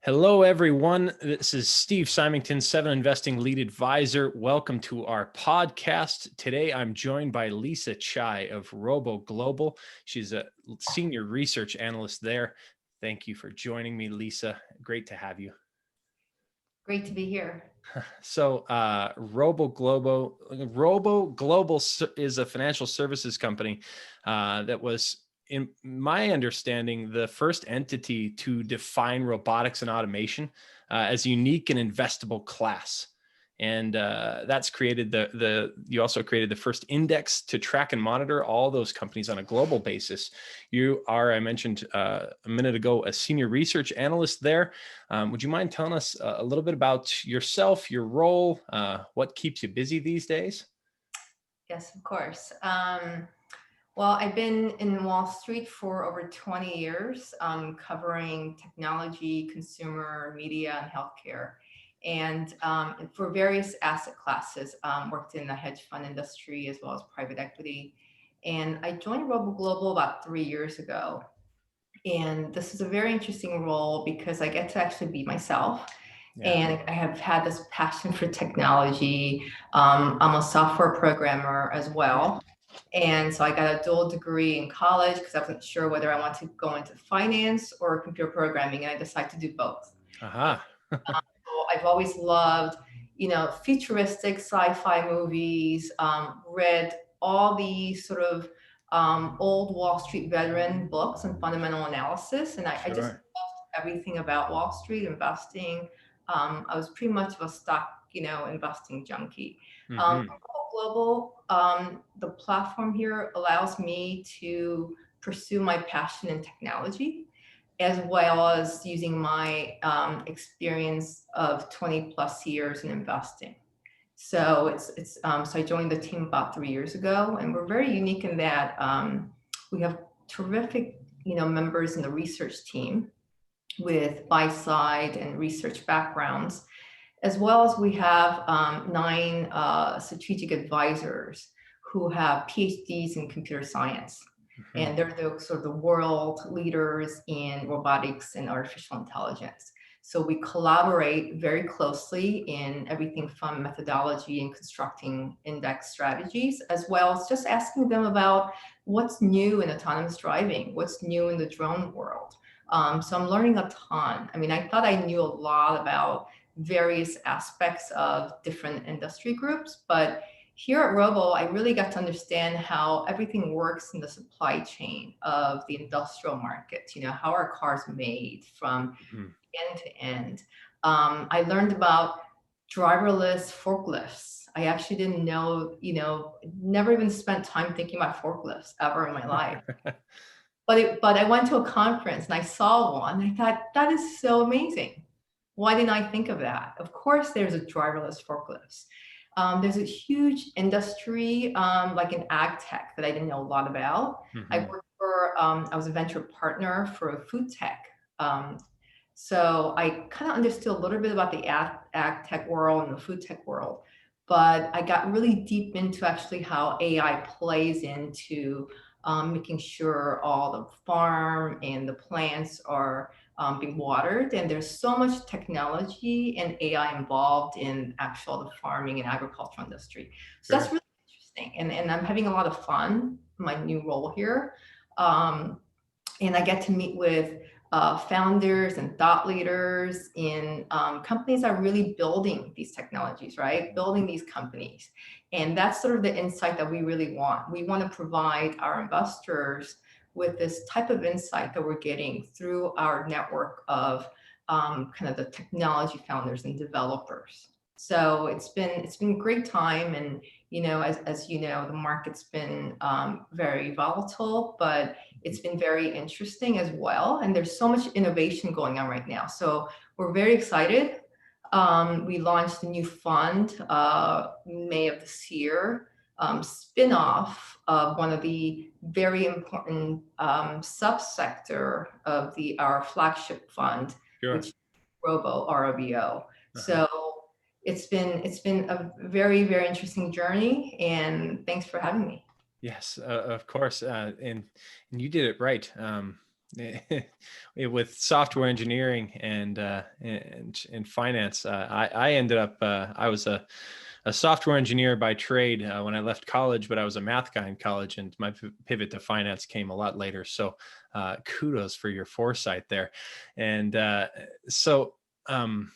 Hello, everyone. This is Steve Symington, 7 Investing Lead Advisor. Welcome to our podcast. Today, I'm joined by Lisa Chai of ROBO Global. She's a senior research analyst there. Thank you for joining me, Lisa. Great to have you. Great to be here. So, ROBO Global is a financial services company that was, in my understanding, the first entity to define robotics and automation as a unique and investable class. And that's created you also created the first index to track and monitor all those companies on a global basis. You are, I mentioned a minute ago, a senior research analyst there. Would you mind telling us a little bit about yourself, your role, what keeps you busy these days? Yes, of course. Well, I've been in Wall Street for over 20 years, covering technology, consumer, media, and healthcare. And for various asset classes, worked in the hedge fund industry as well as private equity. And I joined Robo Global about 3 years ago. And this is a very interesting role because I get to actually be myself. Yeah. And I have had this passion for technology. I'm a software programmer as well. And so I got a dual degree in college because I wasn't sure whether I want to go into finance or computer programming, and I decided to do both. Aha. So I've always loved, futuristic sci-fi movies, read all the sort of old Wall Street veteran books and fundamental analysis. And I just Sure. loved everything about Wall Street investing. I was pretty much of a stock, investing junkie. Mm-hmm. Global, the platform here allows me to pursue my passion in technology, as well as using my experience of 20 plus years in investing. So so I joined the team about 3 years ago, and we're very unique in that we have terrific, members in the research team with buy side and research backgrounds, as well as we have 9 strategic advisors who have PhDs in computer science. Mm-hmm. And they're the sort of the world leaders in robotics and artificial intelligence. So we collaborate very closely in everything from methodology and constructing index strategies, as well as just asking them about what's new in autonomous driving, what's new in the drone world. So I'm learning a ton. I mean, I thought I knew a lot about various aspects of different industry groups, but here at Robo, I really got to understand how everything works in the supply chain of the industrial market. How are cars made from Mm-hmm. end to end. I learned about driverless forklifts. I actually didn't know, never even spent time thinking about forklifts ever in my life. But I went to a conference and I saw one. I thought, that is so amazing. Why didn't I think of that? Of course, there's a driverless forklifts. There's a huge industry, like in ag tech, that I didn't know a lot about. Mm-hmm. I was a venture partner for a food tech. So I kind of understood a little bit about the ag tech world and the food tech world, but I got really deep into actually how AI plays into making sure all the farm and the plants are being watered. And there's so much technology and AI involved in actual the farming and agricultural industry. So that's Sure. really interesting. And I'm having a lot of fun in my new role here. And I get to meet with founders and thought leaders in companies that are really building these technologies, right? Building these companies. And that's sort of the insight that we really want. We want to provide our investors with this type of insight that we're getting through our network of kind of the technology founders and developers. So it's been a great time, and as you know, the market's been very volatile, but it's been very interesting as well. And there's so much innovation going on right now. So we're very excited. We launched a new fund May of this year, spin-off of one of the very important subsector of our flagship fund, Sure. which is ROBO, ROBO. Uh-huh. So it's been a very, very interesting journey, and thanks for having me. Yes, of course. And you did it right. With software engineering and finance, I ended up I was a software engineer by trade when I left college, but I was a math guy in college, and my pivot to finance came a lot later. So kudos for your foresight there. And so on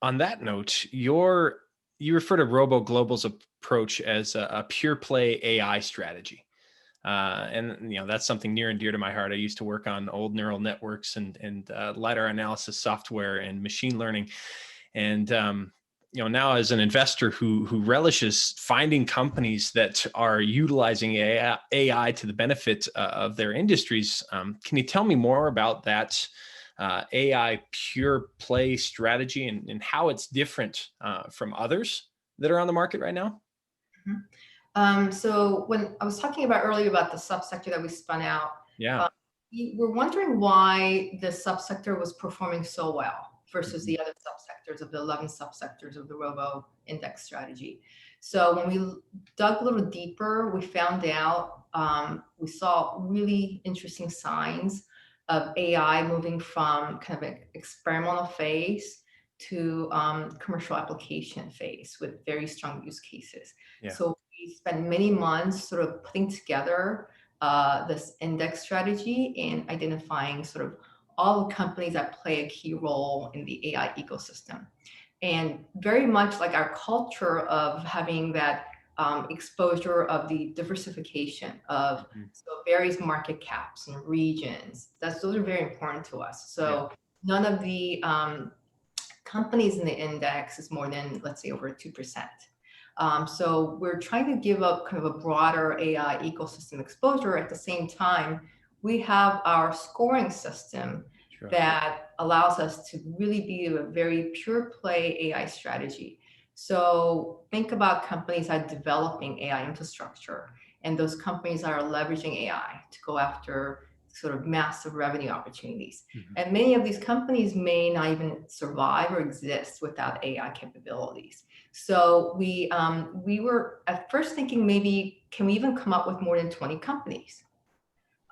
that note, you refer to Robo Global's approach as a pure play AI strategy. And that's something near and dear to my heart. I used to work on old neural networks and lidar analysis software and machine learning. And now as an investor who relishes finding companies that are utilizing AI to the benefit of their industries, can you tell me more about that AI pure play strategy and how it's different from others that are on the market right now? So when I was talking about earlier about the subsector that we spun out, Yeah. we were wondering why the subsector was performing so well versus the other subsectors of the 11 subsectors of the Robo index strategy. So when we dug a little deeper, we found out, we saw really interesting signs of AI moving from kind of an experimental phase to commercial application phase with very strong use cases. Yeah. So we spent many months sort of putting together this index strategy and identifying sort of all the companies that play a key role in the AI ecosystem. And very much like our culture of having that exposure of the diversification of so various market caps and regions, those are very important to us. So none of the companies in the index is more than, let's say, over 2%. So we're trying to give up kind of a broader AI ecosystem exposure. At the same time, we have our scoring system that allows us to really be a very pure play AI strategy. So think about companies that are developing AI infrastructure, and those companies are leveraging AI to go after sort of massive revenue opportunities. And many of these companies may not even survive or exist without AI capabilities. So we were at first thinking, maybe can we even come up with more than 20 companies?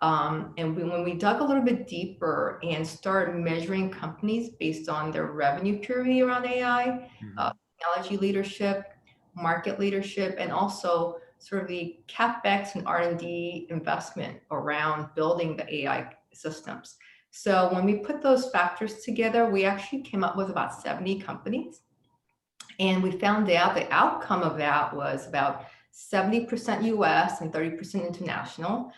When we dug a little bit deeper and started measuring companies based on their revenue purity around AI, technology leadership, market leadership, and also sort of the CapEx and R&D investment around building the AI systems. So when we put those factors together, we actually came up with about 70 companies. And we found out the outcome of that was about 70% US and 30% international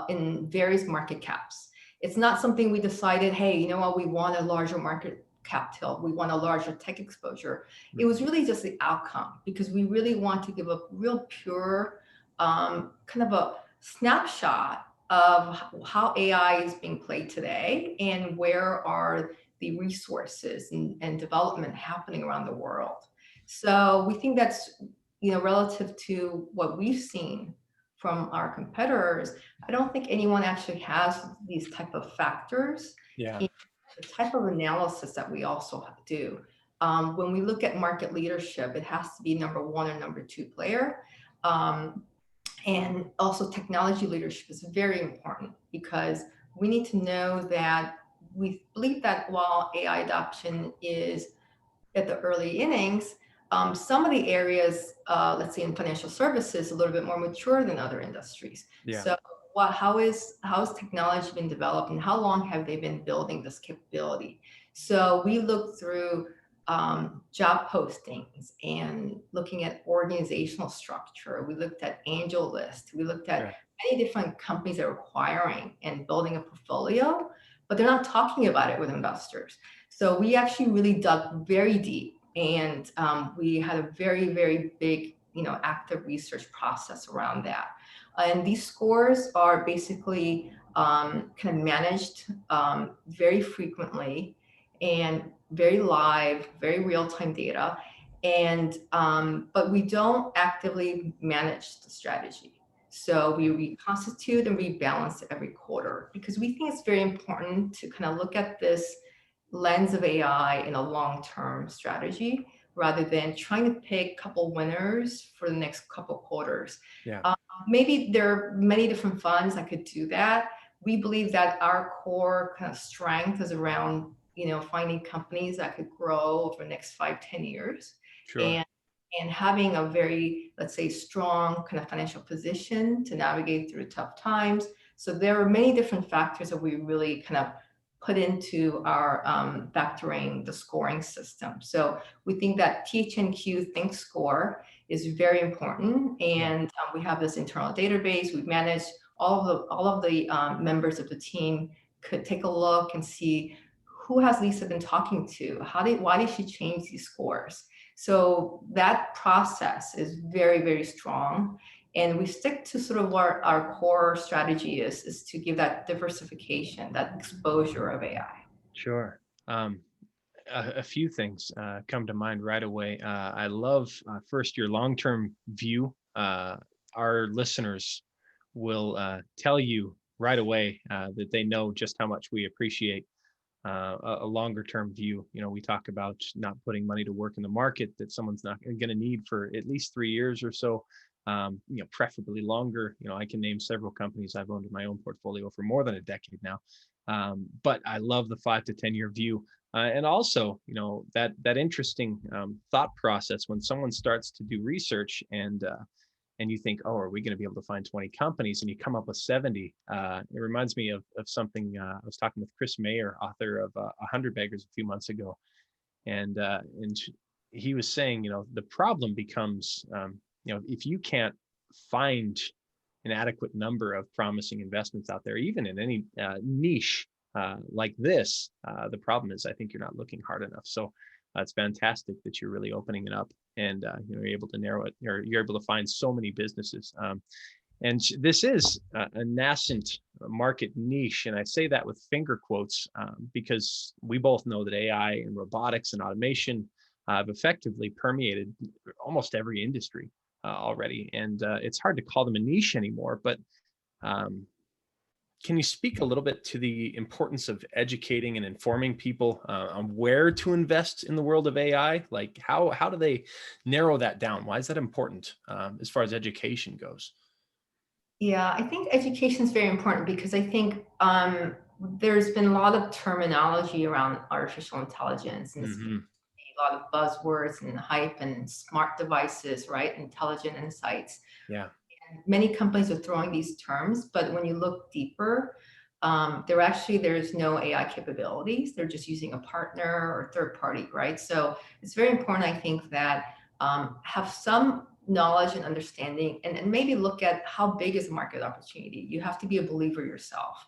in various market caps. It's not something we decided, hey, you know what, we want a larger market cap tilt, we want a larger tech exposure. It was really just the outcome, because we really want to give a real pure kind of a snapshot of how AI is being played today and where are the resources and development happening around the world. So we think that's, relative to what we've seen from our competitors, I don't think anyone actually has these type of factors. Yeah. The type of analysis that we also do. When we look at market leadership, it has to be number one or number two player. And also technology leadership is very important, because we need to know that we believe that while AI adoption is at the early innings, some of the areas, let's say in financial services, a little bit more mature than other industries. Yeah. So how is technology been developed, and how long have they been building this capability? So we look through job postings and looking at organizational structure. We looked at angel list. We looked at many different companies that are acquiring and building a portfolio, but they're not talking about it with investors. So we actually really dug very deep, and we had a very, very big, active research process around that. And these scores are basically kind of managed very frequently and very live, very real-time data. And but we don't actively manage the strategy. So we reconstitute and rebalance every quarter, because we think it's very important to kind of look at this lens of AI in a long-term strategy, rather than trying to pick a couple winners for the next couple quarters. Yeah. Maybe there are many different funds that could do that, we believe that our core kind of strength is around, finding companies that could grow over the next 5, 10 years. Sure. And having a very, let's say, strong kind of financial position to navigate through tough times. So there are many different factors that we really kind of put into our factoring the scoring system. So we think that THNQ Think Score is very important, and we have this internal database. We've managed all of the members of the team could take a look and see who has Lisa been talking to, why did she change these scores. So that process is very, very strong. And we stick to sort of what our core strategy is to give that diversification, that exposure of AI. Sure. A few things come to mind right away. I love first your long-term view. Our listeners will tell you right away that they know just how much we appreciate a longer term view. We talk about not putting money to work in the market that someone's not going to need for at least 3 years or so, preferably longer. I can name several companies I've owned in my own portfolio for more than a decade now. But I love the 5 to 10 year view. And also, that interesting thought process when someone starts to do research and you think, oh, are we going to be able to find 20 companies? And you come up with 70. It reminds me of something I was talking with Chris Mayer, author of 100 Beggars a few months ago. And he was saying, the problem becomes, if you can't find an adequate number of promising investments out there, even in any niche like this, the problem is I think you're not looking hard enough. So it's fantastic that you're really opening it up and you're able to narrow it, or you're able to find so many businesses. And this is a nascent market niche. And I say that with finger quotes because we both know that AI and robotics and automation have effectively permeated almost every industry already. And it's hard to call them a niche anymore, but can you speak a little bit to the importance of educating and informing people on where to invest in the world of AI? Like how do they narrow that down? Why is that important as far as education goes? Yeah, I think education is very important because I think there's been a lot of terminology around artificial intelligence, and Mm-hmm. a lot of buzzwords and hype and smart devices, right? Intelligent insights. Yeah. Many companies are throwing these terms, but when you look deeper, there's no AI capabilities. They're just using a partner or third party, right? So it's very important, I think, that have some knowledge and understanding, and maybe look at how big is the market opportunity. You have to be a believer yourself.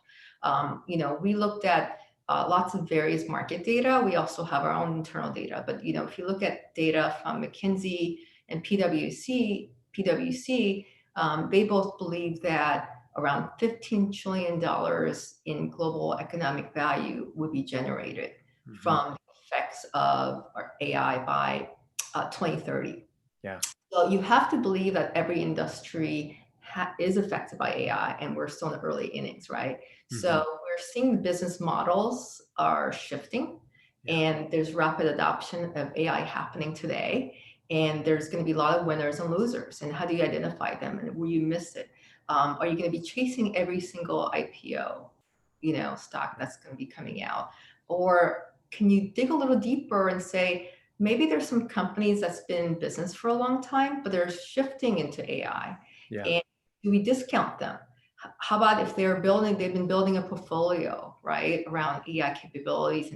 We looked at lots of various market data. We also have our own internal data, but if you look at data from McKinsey and PwC, they both believe that around $15 trillion in global economic value would be generated from effects of AI by 2030. Yeah. So you have to believe that every industry is affected by AI, and we're still in the early innings, right? So we're seeing the business models are shifting, and there's rapid adoption of AI happening today. And there's going to be a lot of winners and losers. And how do you identify them? And will you miss it? Are you going to be chasing every single IPO, stock that's going to be coming out? Or can you dig a little deeper and say, maybe there's some companies that's been in business for a long time, but they're shifting into AI. Yeah. And do we discount them? How about if they've been building a portfolio, right, around AI capabilities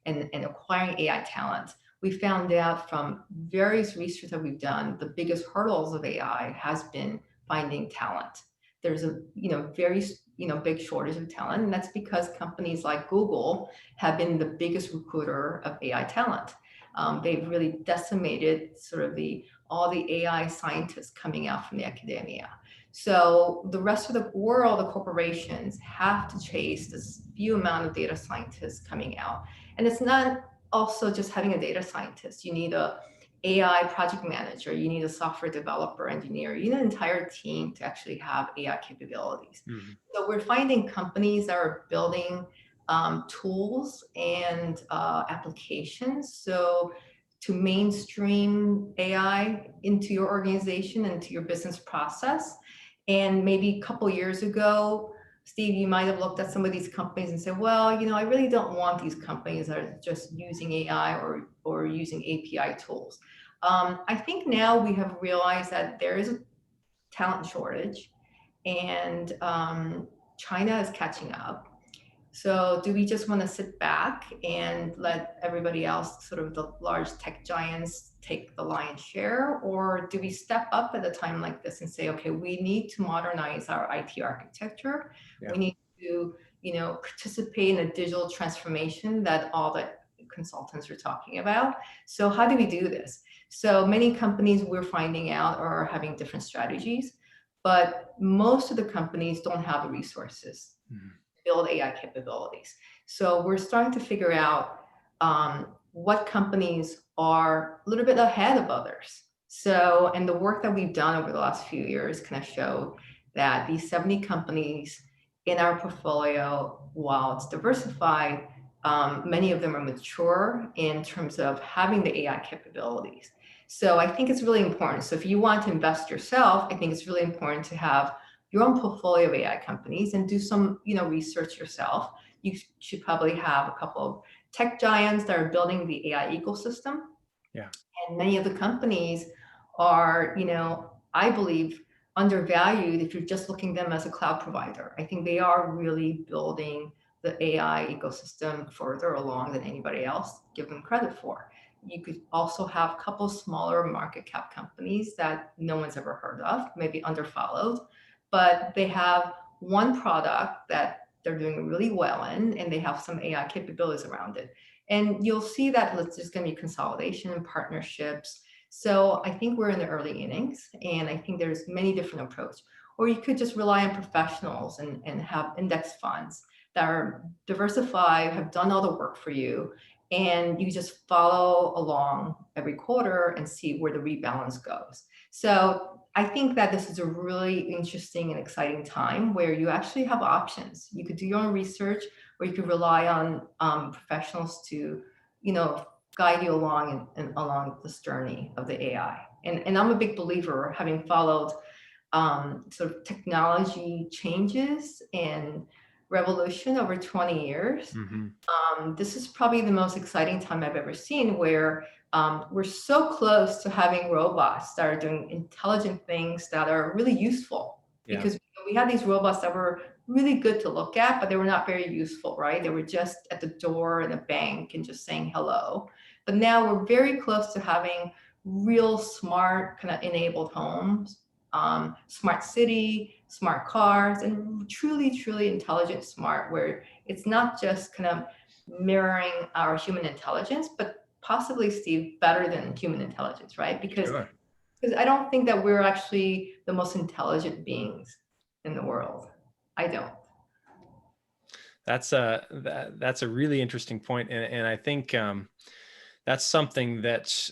and acquiring AI talent? We found out from various research that we've done, the biggest hurdles of AI has been finding talent. There's a very big shortage of talent, and that's because companies like Google have been the biggest recruiter of AI talent. They've really decimated sort of all the AI scientists coming out from the academia. So the rest of the world, the corporations have to chase this few amount of data scientists coming out, and it's not also just having a data scientist. You need a AI project manager, you need a software developer, engineer, you need an entire team to actually have AI capabilities. So we're finding companies that are building tools and applications. So to mainstream AI into your organization, into your business process. And maybe a couple years ago, Steve, you might have looked at some of these companies and said, well, I really don't want these companies that are just using AI or using API tools. I think now we have realized that there is a talent shortage, and China is catching up. So do we just want to sit back and let everybody else, sort of the large tech giants, take the lion's share? Or do we step up at a time like this and say, okay, we need to modernize our IT architecture. Yeah. We need to, participate in a digital transformation that all the consultants are talking about. So how do we do this? So many companies we're finding out are having different strategies, but most of the companies don't have the resources. Mm-hmm. Build AI capabilities. So we're starting to figure out what companies are a little bit ahead of others. So, and the work that we've done over the last few years kind of showed that these 70 companies in our portfolio, while it's diversified, many of them are mature in terms of having the AI capabilities. So I think it's really important. So if you want to invest yourself, I think it's really important to have your own portfolio of AI companies and do some, research yourself. You should probably have a couple of tech giants that are building the AI ecosystem. Yeah. And many of the companies are, I believe, undervalued if you're just looking at them as a cloud provider. I think they are really building the AI ecosystem further along than anybody else give them credit for. You could also have a couple smaller market cap companies that no one's ever heard of, maybe underfollowed, but they have one product that they're doing really well in, and they have some AI capabilities around it. And you'll see that there's going to be consolidation and partnerships. So I think we're in the early innings, and I think there's many different approaches. Or you could just rely on professionals and have index funds that are diversified, have done all the work for you, and you just follow along every quarter and see where the rebalance goes. So I think that this is a really interesting and exciting time where you actually have options. You could do your own research, or you could rely on professionals to, guide you along and along this journey of the AI. And I'm a big believer, having followed sort of technology changes and revolution over 20 years. Mm-hmm. This is probably the most exciting time I've ever seen, where we're so close to having robots that are doing intelligent things that are really useful. Yeah. Because we had these robots that were really good to look at, but they were not very useful, right? They were just at the door in a bank and just saying hello. But now we're very close to having real smart kind of enabled homes, smart city, smart cars, and truly, truly intelligent smart, where it's not just kind of mirroring our human intelligence, but possibly, Steve, better than human intelligence, right? Because I don't think that we're actually the most intelligent beings in the world. I don't. That's a really interesting point, and I think that's something that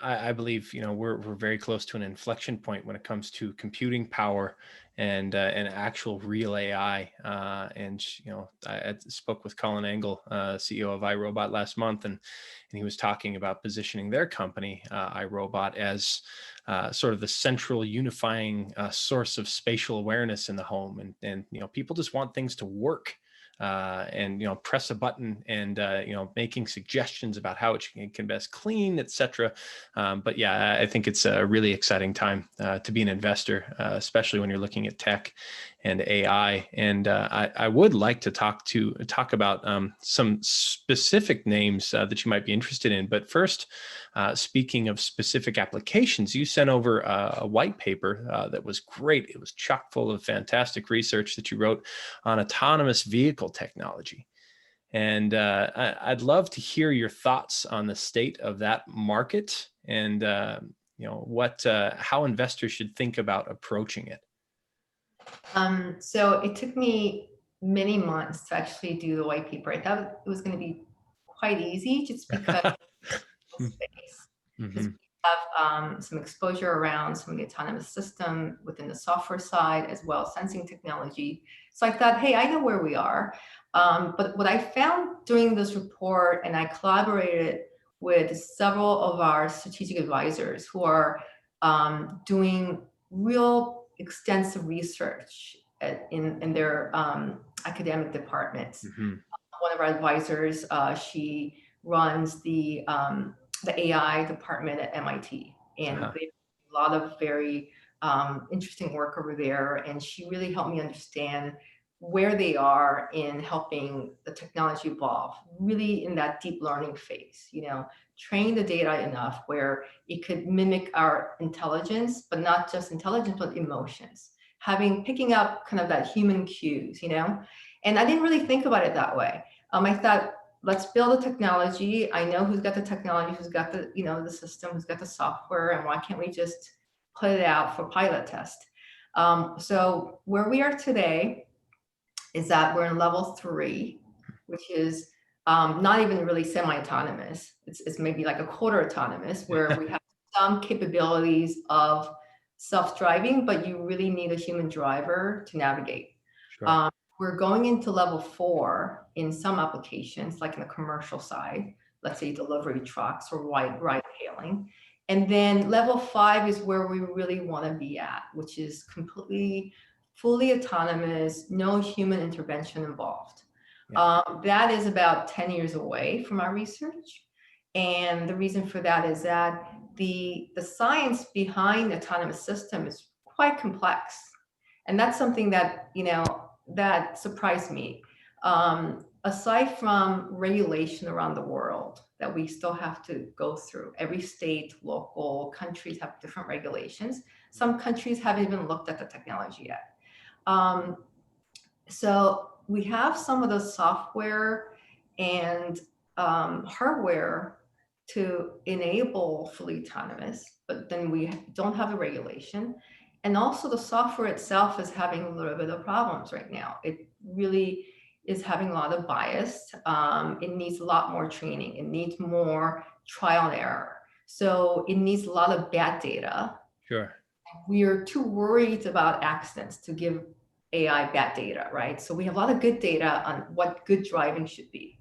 I believe we're very close to an inflection point when it comes to computing power and actual real AI. And I spoke with Colin Angle, CEO of iRobot, last month, and he was talking about positioning their company, iRobot, as sort of the central unifying source of spatial awareness in the home, and people just want things to work. And press a button and making suggestions about how it can best clean, etc. But yeah, I think it's a really exciting time to be an investor, especially when you're looking at tech and AI. And I would like to talk about some specific names that you might be interested in. But first, speaking of specific applications, you sent over a white paper that was great. It was chock full of fantastic research that you wrote on autonomous vehicle technology. And I'd love to hear your thoughts on the state of that market and how investors should think about approaching it. So it took me many months to actually do the white paper. I thought it was going to be quite easy, just because space. Because we have some exposure around some of the autonomous system within the software side, as well as sensing technology. So I thought, hey, I know where we are. But what I found doing this report, and I collaborated with several of our strategic advisors who are doing real extensive research in their academic departments. Mm-hmm. One of our advisors, she runs the AI department at MIT, and Uh-huh. they have a lot of very interesting work over there. And she really helped me understand where they are in helping the technology evolve, really in that deep learning phase, train the data enough where it could mimic our intelligence, but not just intelligence, but emotions, picking up kind of that human cues, and I didn't really think about it that way. I thought, let's build a technology. I know who's got the technology, who's got the, the system, who's got the software, and why can't we just put it out for pilot test? So where we are today is that we're in level 3, which is not even really semi-autonomous. It's maybe like a quarter autonomous, where we have some capabilities of self-driving, but you really need a human driver to navigate. Sure. We're going into level 4 in some applications, like in the commercial side, let's say delivery trucks or ride hailing. And then level 5 is where we really want to be at, which is fully autonomous, no human intervention involved. Yeah. That is about 10 years away from our research. And the reason for that is that the science behind autonomous system is quite complex. And that's something that, that surprised me. Aside from regulation around the world that we still have to go through, every state, local, countries have different regulations. Some countries haven't even looked at the technology yet. So we have some of the software and hardware to enable fully autonomous, but then we don't have the regulation. And also the software itself is having a little bit of problems right now. It really is having a lot of bias. It needs a lot more training. It needs more trial and error. So it needs a lot of bad data. Sure. We are too worried about accidents to give AI bad data, right? So we have a lot of good data on what good driving should be,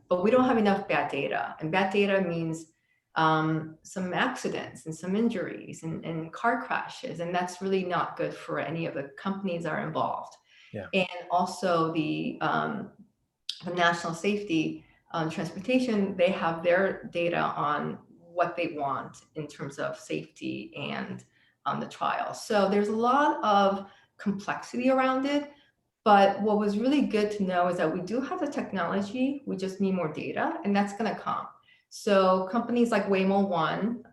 but we don't have enough bad data. And bad data means some accidents and some injuries and car crashes. And that's really not good for any of the companies that are involved. Yeah. And also the national safety transportation, they have their data on what they want in terms of safety and on the trial. So there's a lot of complexity around it. But what was really good to know is that we do have the technology, we just need more data, and that's going to come. So companies like Waymo One,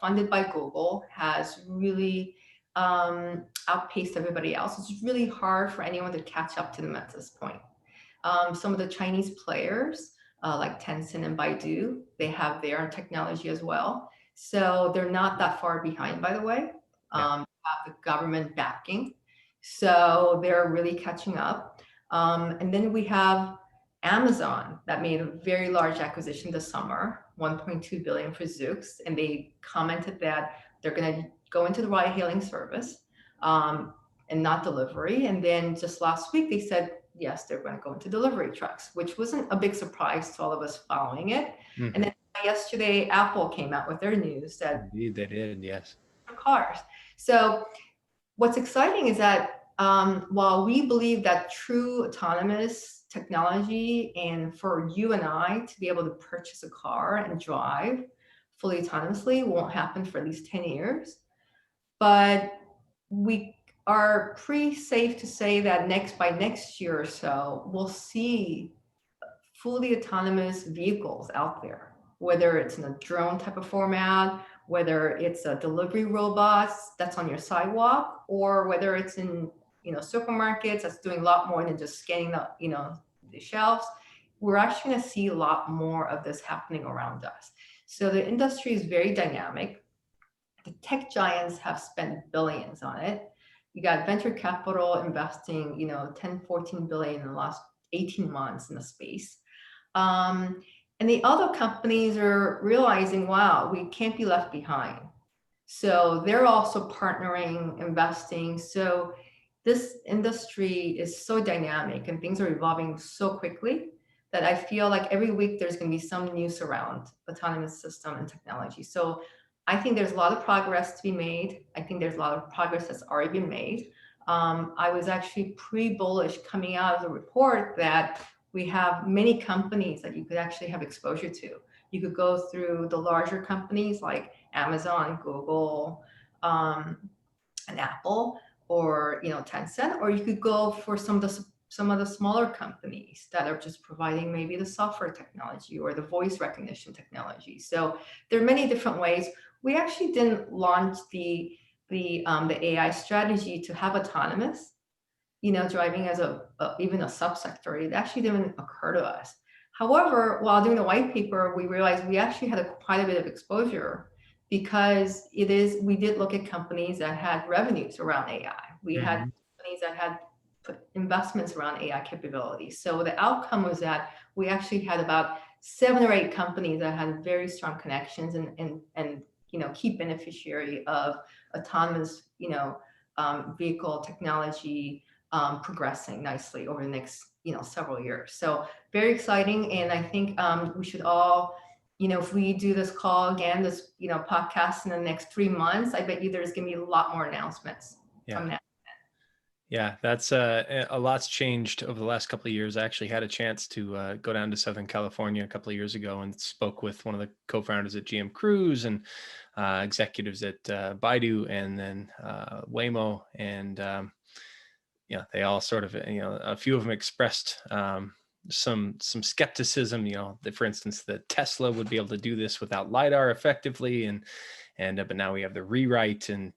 funded by Google, has really outpaced everybody else. It's really hard for anyone to catch up to them at this point. Some of the Chinese players, like Tencent and Baidu, they have their technology as well. So they're not that far behind, by the way. Have the government backing. So they're really catching up. And then we have Amazon that made a very large acquisition this summer, 1.2 billion for Zoox. And they commented that they're going to go into the ride hailing service and not delivery. And then just last week, they said, yes, they're going to go into delivery trucks, which wasn't a big surprise to all of us following it. Mm-hmm. And then yesterday, Apple came out with their news that indeed they did, yes, cars. So what's exciting is that while we believe that true autonomous technology, and for you and I to be able to purchase a car and drive fully autonomously won't happen for at least 10 years, but we are pretty safe to say that by next year or so, we'll see fully autonomous vehicles out there, whether it's in a drone type of format, whether it's a delivery robots that's on your sidewalk, or whether it's in supermarkets that's doing a lot more than just scanning the shelves. We're actually going to see a lot more of this happening around us. So the industry is very dynamic. The tech giants have spent billions on it. You got venture capital investing 10, 14 billion in the last 18 months in the space. And the other companies are realizing, wow, we can't be left behind. So they're also partnering, investing. So this industry is so dynamic and things are evolving so quickly that I feel like every week there's going to be some news around autonomous system and technology. So I think there's a lot of progress to be made. I think there's a lot of progress that's already been made. I was actually pretty bullish coming out of the report that we have many companies that you could actually have exposure to. You could go through the larger companies like Amazon, Google, and Apple, or Tencent, or you could go for some of the smaller companies that are just providing maybe the software technology or the voice recognition technology. So there are many different ways. We actually didn't launch the AI strategy to have autonomous, driving as even a subsector. It actually didn't occur to us. However, while doing the white paper, we realized we actually had quite a bit of exposure because we did look at companies that had revenues around AI. We had companies that had put investments around AI capabilities. So the outcome was that we actually had about 7 or 8 companies that had very strong connections and key beneficiary of autonomous vehicle technology progressing nicely over the next several years. So very exciting, and I think we should all, if we do this call again, this podcast in the next 3 months, I bet you there's going to be a lot more announcements from that. Yeah, that's a lot's changed over the last couple of years. I actually had a chance to go down to Southern California a couple of years ago and spoke with one of the co-founders at GM Cruise and executives at Baidu and then Waymo, and they all sort of, a few of them expressed some skepticism, that, for instance, that Tesla would be able to do this without LiDAR effectively, and but now we have the rewrite and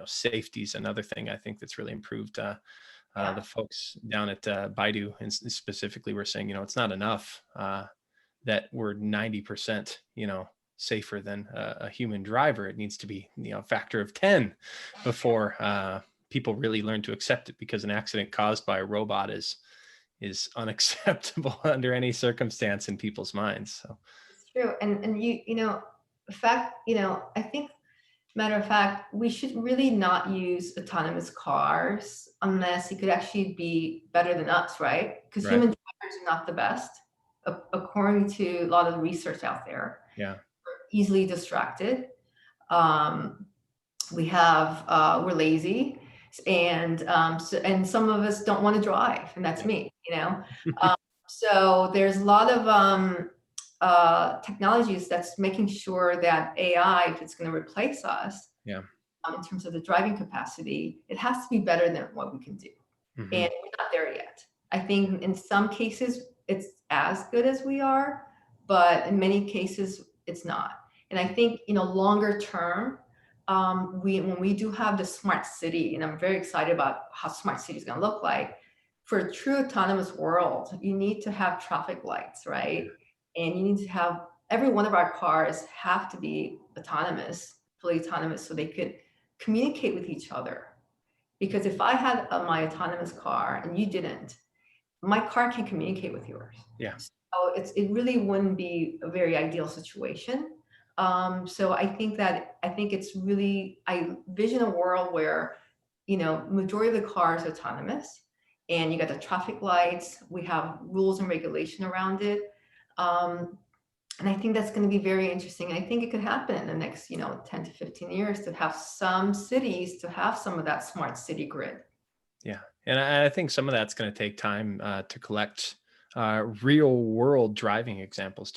safety is another thing I think that's really improved. The folks down at Baidu and specifically were saying, it's not enough that we're 90%, safer than a human driver. It needs to be, a factor of 10 before people really learn to accept it, because an accident caused by a robot is unacceptable under any circumstance in people's minds. So it's true, and in fact, I think, matter of fact, we should really not use autonomous cars unless it could actually be better than us, right? Because human drivers are not the best, according to a lot of the research out there. Yeah, we're easily distracted. We're lazy, and some of us don't want to drive, and that's me. So there's a lot of technologies that's making sure that AI, if it's going to replace us, in terms of the driving capacity, it has to be better than what we can do. And we're not there yet. I think in some cases it's as good as we are, but in many cases it's not. And I think longer term, when we do have the smart city, and I'm very excited about how smart city is going to look like, for a true autonomous world, you need to have traffic lights, right? And you need to have, every one of our cars have to be autonomous, fully autonomous, so they could communicate with each other. Because if I had my autonomous car and you didn't, my car can communicate with yours. Yeah. So it really wouldn't be a very ideal situation. So I think it's really, I vision a world where, majority of the cars are autonomous, and you got the traffic lights, we have rules and regulation around it. And I think that's going to be very interesting. And I think it could happen in the next, 10 to 15 years to have some cities to have some of that smart city grid. Yeah. And I think some of that's going to take time to collect real world driving examples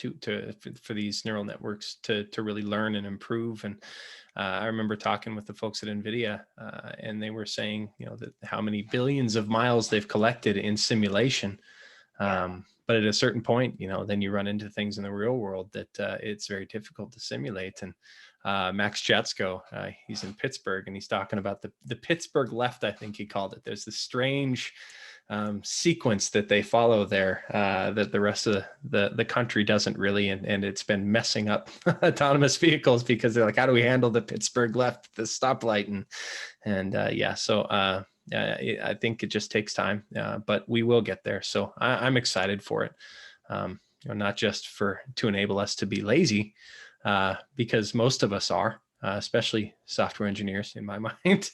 for these neural networks to really learn and improve. And I remember talking with the folks at NVIDIA, and they were saying, that how many billions of miles they've collected in simulation. But at a certain point, then you run into things in the real world that it's very difficult to simulate. And Max Jetsko, he's in Pittsburgh, and he's talking about the Pittsburgh left, I think he called it. There's this strange sequence that they follow there that the rest of the country doesn't really, and it's been messing up autonomous vehicles, because they're like, how do we handle the Pittsburgh left, the stoplight? I think it just takes time, but we will get there. So I'm excited for it, not just to enable us to be lazy, because most of us are, especially software engineers in my mind.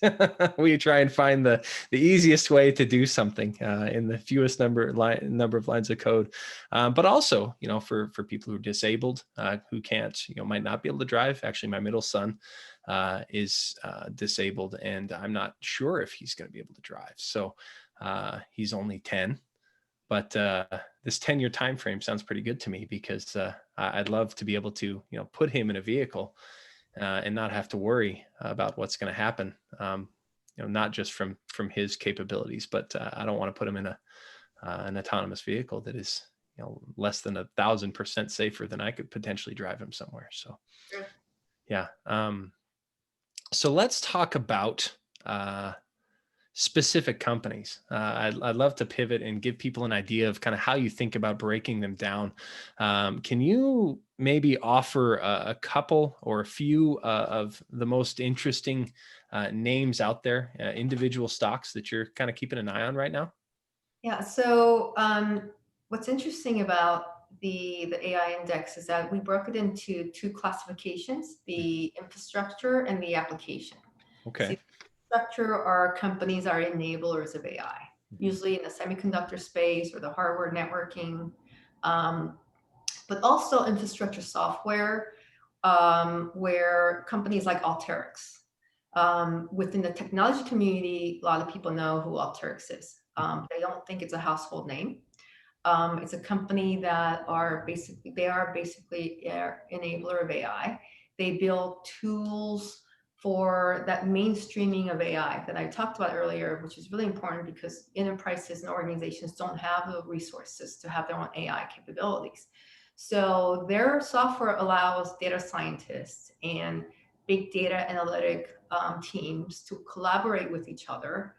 We try and find the easiest way to do something in the fewest number of lines of code. But also, for people who are disabled, who can't, might not be able to drive. Actually, my middle son is disabled, and I'm not sure if he's going to be able to drive. So he's only 10. But this 10-year time frame sounds pretty good to me, because I'd love to be able to, put him in a vehicle and not have to worry about what's going to happen. Not just from his capabilities, but I don't want to put him in an autonomous vehicle that is, less than 1,000% safer than I could potentially drive him somewhere. So, Sure. yeah. So let's talk about specific companies. I'd love to pivot and give people an idea of kind of how you think about breaking them down. Can you maybe offer a couple or a few of the most interesting names out there, individual stocks that you're kind of keeping an eye on right now? Yeah. So what's interesting about the AI index is that we broke it into two classifications: the infrastructure and the application. So Okay. infrastructure are companies are enablers of AI, usually in the semiconductor space or the hardware networking, but also infrastructure software, where companies like Alteryx. Within the technology community, a lot of people know who Alteryx is. They don't think it's a household name. It's a company that are basically an enabler of AI. They build tools for that mainstreaming of AI that I talked about earlier, which is really important because enterprises and organizations don't have the resources to have their own AI capabilities. So their software allows data scientists and big data analytic teams to collaborate with each other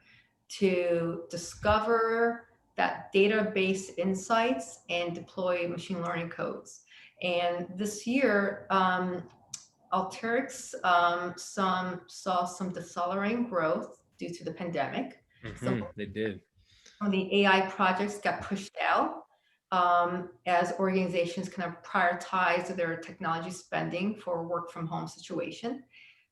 to discover that database insights and deploy machine learning codes. And this year, Alteryx saw some decelerating growth due to the pandemic. Some They did. of the AI projects got pushed out as organizations kind of prioritize their technology spending for work from home situation.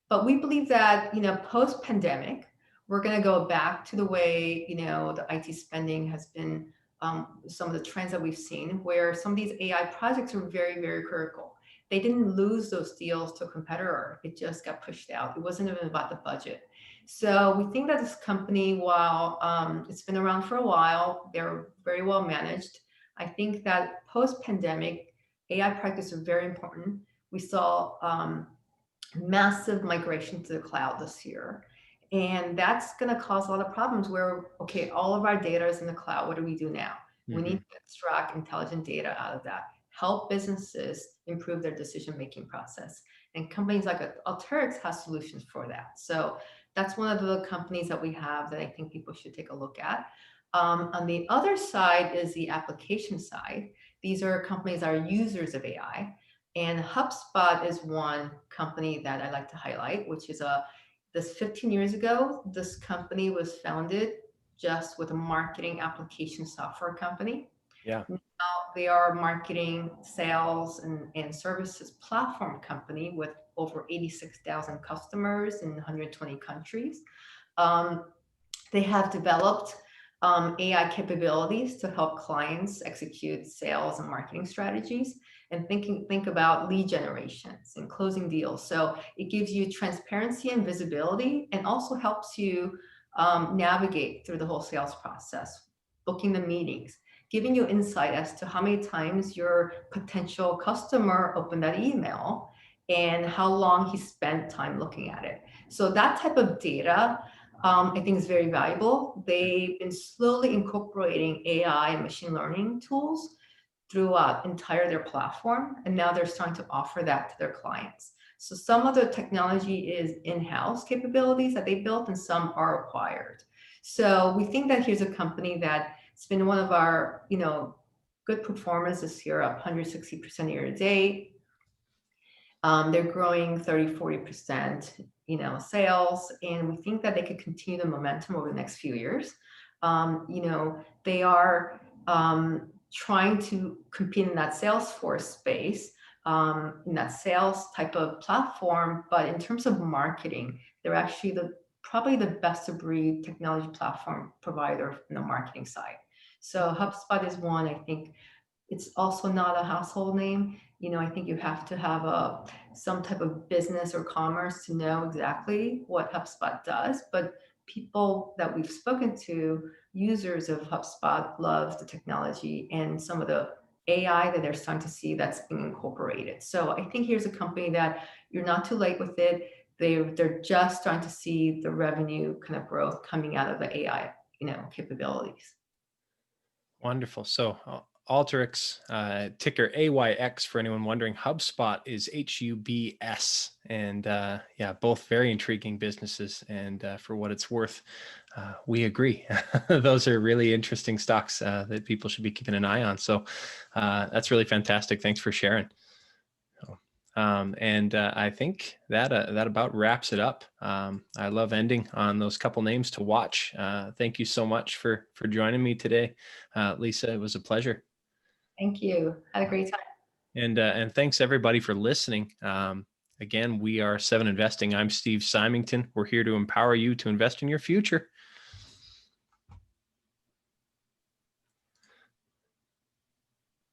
But we believe that, post pandemic, we're going to go back to the way, the IT spending has been, some of the trends that we've seen, where some of these AI projects are very, very critical. They didn't lose those deals to a competitor. It just got pushed out. It wasn't even about the budget. So we think that this company, while it's been around for a while, they're very well managed. I think that post pandemic, AI projects are very important. We saw massive migration to the cloud this year. And that's going to cause a lot of problems where, okay, all of our data is in the cloud. What do we do now? We need to extract intelligent data out of that, help businesses improve their decision-making process. And companies like Alteryx has solutions for that. So that's one of the companies that we have that I think people should take a look at. On the other side is the application side. These are companies that are users of AI. And Hubspot is one company that I like to highlight, which is this 15 years ago, this company was founded just with a marketing application software company. Yeah. Now they are a marketing, sales, and services platform company with over 86,000 customers in 120 countries. They have developed AI capabilities to help clients execute sales and marketing strategies, and think about lead generations and closing deals. So it gives you transparency and visibility, and also helps you navigate through the whole sales process, booking the meetings, giving you insight as to how many times your potential customer opened that email and how long he spent time looking at it. So that type of data, I think, is very valuable. They've been slowly incorporating AI and machine learning tools throughout their platform, and now they're starting to offer that to their clients. So some of the technology is in-house capabilities that they built, and some are acquired. So we think that here's a company that's been one of our, good performers this year, up 160% year to date. They're growing 30-40%, sales, and we think that they could continue the momentum over the next few years. They are trying to compete in that Salesforce space, in that sales type of platform. But in terms of marketing, they're actually probably the best of breed technology platform provider in the marketing side. So HubSpot is one. I think it's also not a household name. I think you have to have some type of business or commerce to know exactly what HubSpot does. But people that we've spoken to, users of HubSpot, love the technology and some of the AI that they're starting to see that's being incorporated. So I think here's a company that you're not too late with it. They're just starting to see the revenue kind of growth coming out of the AI, capabilities. Wonderful. So Alteryx, ticker AYX for anyone wondering. HubSpot is HUBS. And yeah, both very intriguing businesses. And for what it's worth, we agree. Those are really interesting stocks that people should be keeping an eye on. So that's really fantastic. Thanks for sharing. And I think that about wraps it up. I love ending on those couple names to watch. Thank you so much for joining me today, Lisa. It was a pleasure. Thank you. Had a great time. And thanks everybody for listening. Again, we are 7 Investing. I'm Steve Symington. We're here to empower you to invest in your future.